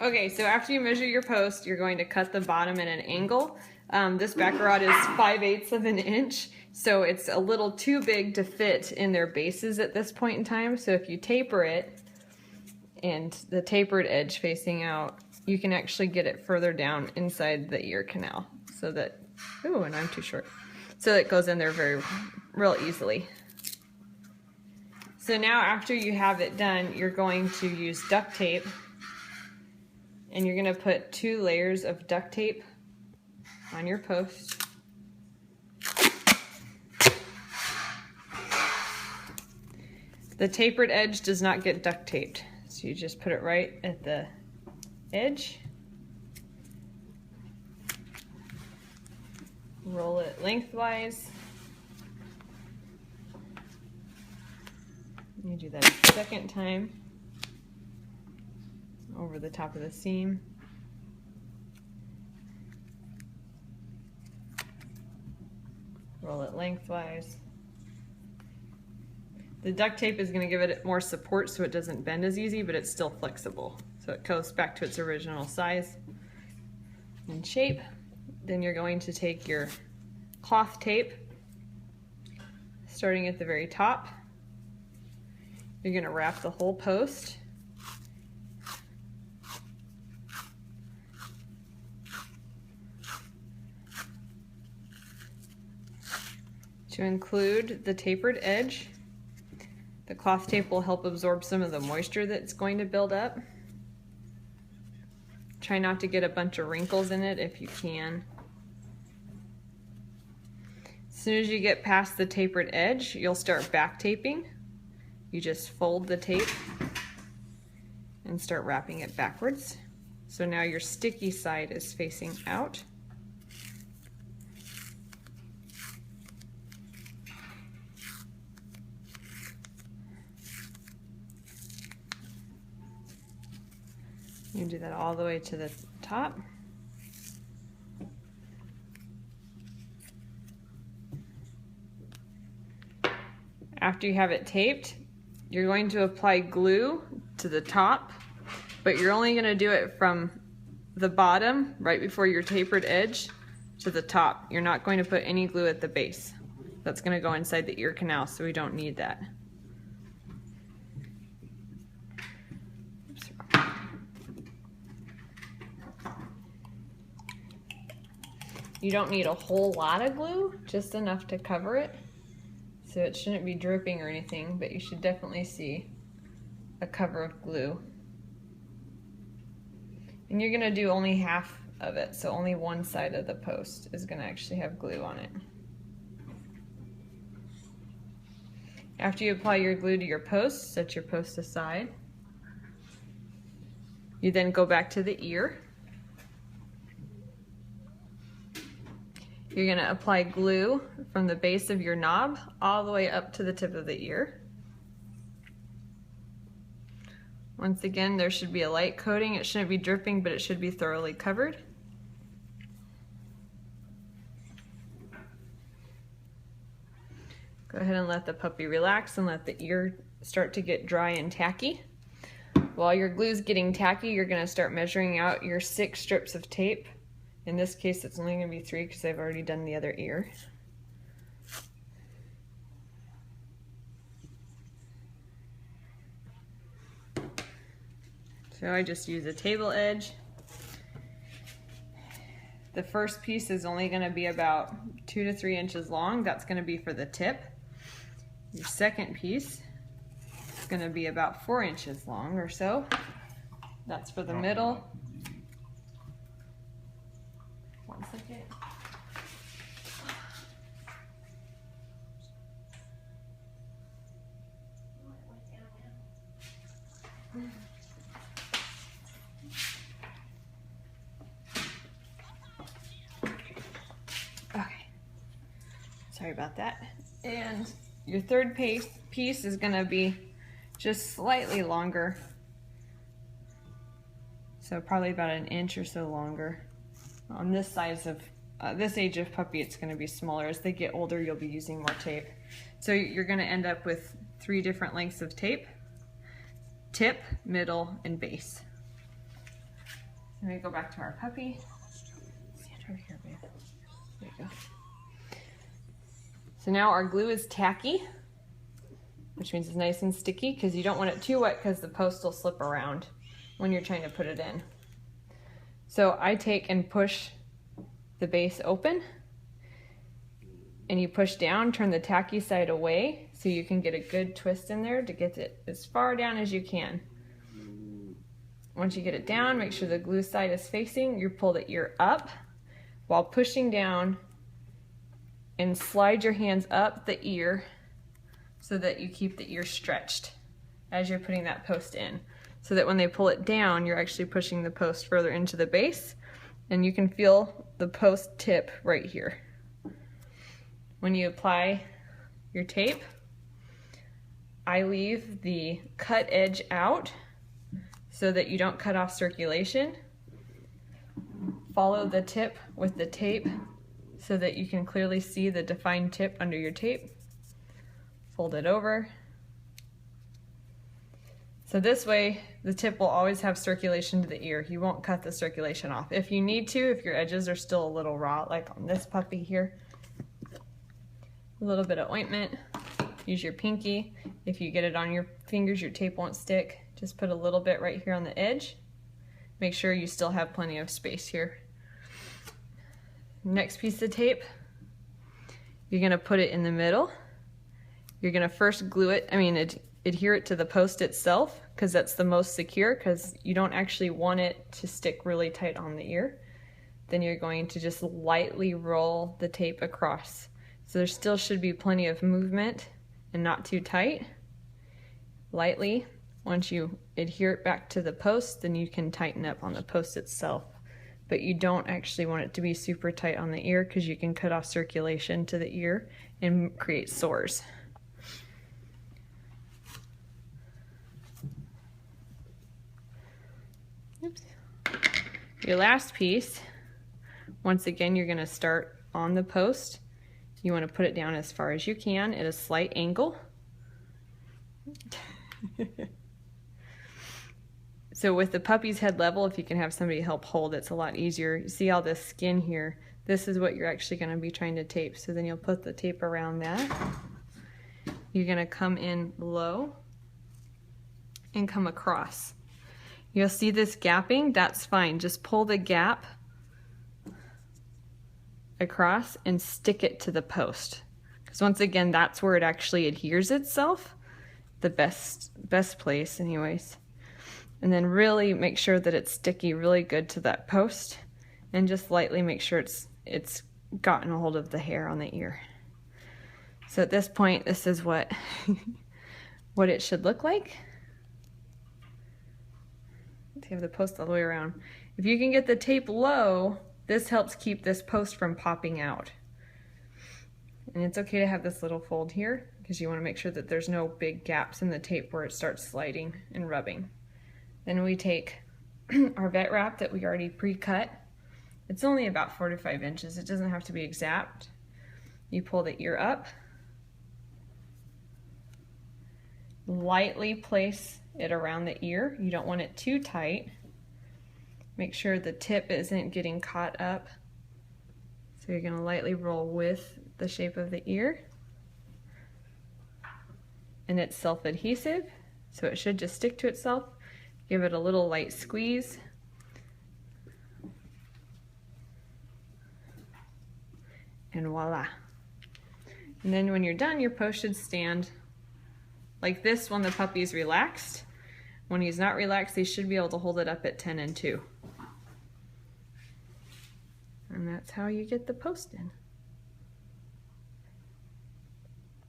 Okay, so after you measure your post, you're going to cut the bottom at an angle. This back rod is 5/8 of an inch, so it's a little too big to fit in their bases at this point in time. So if you taper it and the tapered edge facing out, you can actually get it further down inside the ear canal so that, ooh, and I'm too short. So it goes in there real easily. So now after you have it done, you're going to use duct tape. And you're going to put 2 layers of duct tape on your post. The tapered edge does not get duct taped, so you just put it right at the edge. Roll it lengthwise. You do that a second time. Over the top of the seam. Roll it lengthwise. The duct tape is going to give it more support so it doesn't bend as easy, but it's still flexible. So it goes back to its original size and shape. Then you're going to take your cloth tape, starting at the very top. You're going to wrap the whole post. To include the tapered edge. The cloth tape will help absorb some of the moisture that's going to build up. Try not to get a bunch of wrinkles in it if you can. As soon as you get past the tapered edge, you'll start back taping. You just fold the tape and start wrapping it backwards. So now your sticky side is facing out. You do that all the way to the top. After you have it taped, you're going to apply glue to the top, but you're only going to do it from the bottom, right before your tapered edge, to the top. You're not going to put any glue at the base. That's going to go inside the ear canal, so we don't need that. You don't need a whole lot of glue, just enough to cover it. So it shouldn't be dripping or anything, but you should definitely see a cover of glue. And you're gonna do only half of it, so only one side of the post is gonna actually have glue on it. After you apply your glue to your post, set your post aside. You then go back to the ear. You're going to apply glue from the base of your knob all the way up to the tip of the ear. Once again, there should be a light coating. It shouldn't be dripping, but it should be thoroughly covered. Go ahead and let the puppy relax and let the ear start to get dry and tacky. While your glue's getting tacky, you're going to start measuring out your 6 strips of tape. In this case, it's only going to be 3 because I've already done the other ear. So I just use a table edge. The first piece is only going to be about 2 to 3 inches long. That's going to be for the tip. Your second piece is going to be about 4 inches long or so. That's for the middle. One second. Okay. Sorry about that. And your third piece is going to be just slightly longer. So probably about an inch or so longer. On this size of, this age of puppy, it's going to be smaller. As they get older, you'll be using more tape. So you're going to end up with 3 different lengths of tape: tip, middle, and base. And we go back to our puppy. Stand over here, babe. There you go. So now our glue is tacky, which means it's nice and sticky because you don't want it too wet because the post will slip around when you're trying to put it in. So I take and push the base open, and you push down, turn the tacky side away so you can get a good twist in there to get it as far down as you can. Once you get it down, make sure the glue side is facing. You pull the ear up while pushing down and slide your hands up the ear so that you keep the ear stretched as you're putting that post in. So that when they pull it down, you're actually pushing the post further into the base, and you can feel the post tip right here. When you apply your tape, I leave the cut edge out so that you don't cut off circulation. Follow the tip with the tape so that you can clearly see the defined tip under your tape. Fold it over. So this way, the tip will always have circulation to the ear. You won't cut the circulation off. If you need to, if your edges are still a little raw, like on this puppy here, a little bit of ointment, use your pinky. If you get it on your fingers, your tape won't stick. Just put a little bit right here on the edge. Make sure you still have plenty of space here. Next piece of tape, you're gonna put it in the middle. You're gonna first glue it, adhere it to the post itself, because that's the most secure, because you don't actually want it to stick really tight on the ear. Then you're going to just lightly roll the tape across. So there still should be plenty of movement and not too tight. Lightly, once you adhere it back to the post, then you can tighten up on the post itself. But you don't actually want it to be super tight on the ear because you can cut off circulation to the ear and create sores. Oops. Your last piece, once again, you're going to start on the post. You want to put it down as far as you can at a slight angle. So with the puppy's head level, if you can have somebody help hold, it's a lot easier. You see all this skin here? This is what you're actually going to be trying to tape. So then you'll put the tape around that. You're going to come in low and come across. You'll see this gapping, that's fine. Just pull the gap across and stick it to the post. Because once again, that's where it actually adheres itself. The best place anyways. And then really make sure that it's sticky really good to that post, and just lightly make sure it's gotten a hold of the hair on the ear. So at this point, this is what what it should look like. Let's have the post all the way around. If you can get the tape low, this helps keep this post from popping out. And it's okay to have this little fold here because you want to make sure that there's no big gaps in the tape where it starts sliding and rubbing. Then we take our vet wrap that we already pre-cut. It's only about 4 to 5 inches. It doesn't have to be exact. You pull the ear up, lightly place it around the ear. You don't want it too tight. Make sure the tip isn't getting caught up. So you're going to lightly roll with the shape of the ear. And it's self-adhesive, so it should just stick to itself. Give it a little light squeeze. And voila. And then when you're done, your post should stand like this when the puppy's relaxed. When he's not relaxed, they should be able to hold it up at 10 and 2. And that's how you get the post in.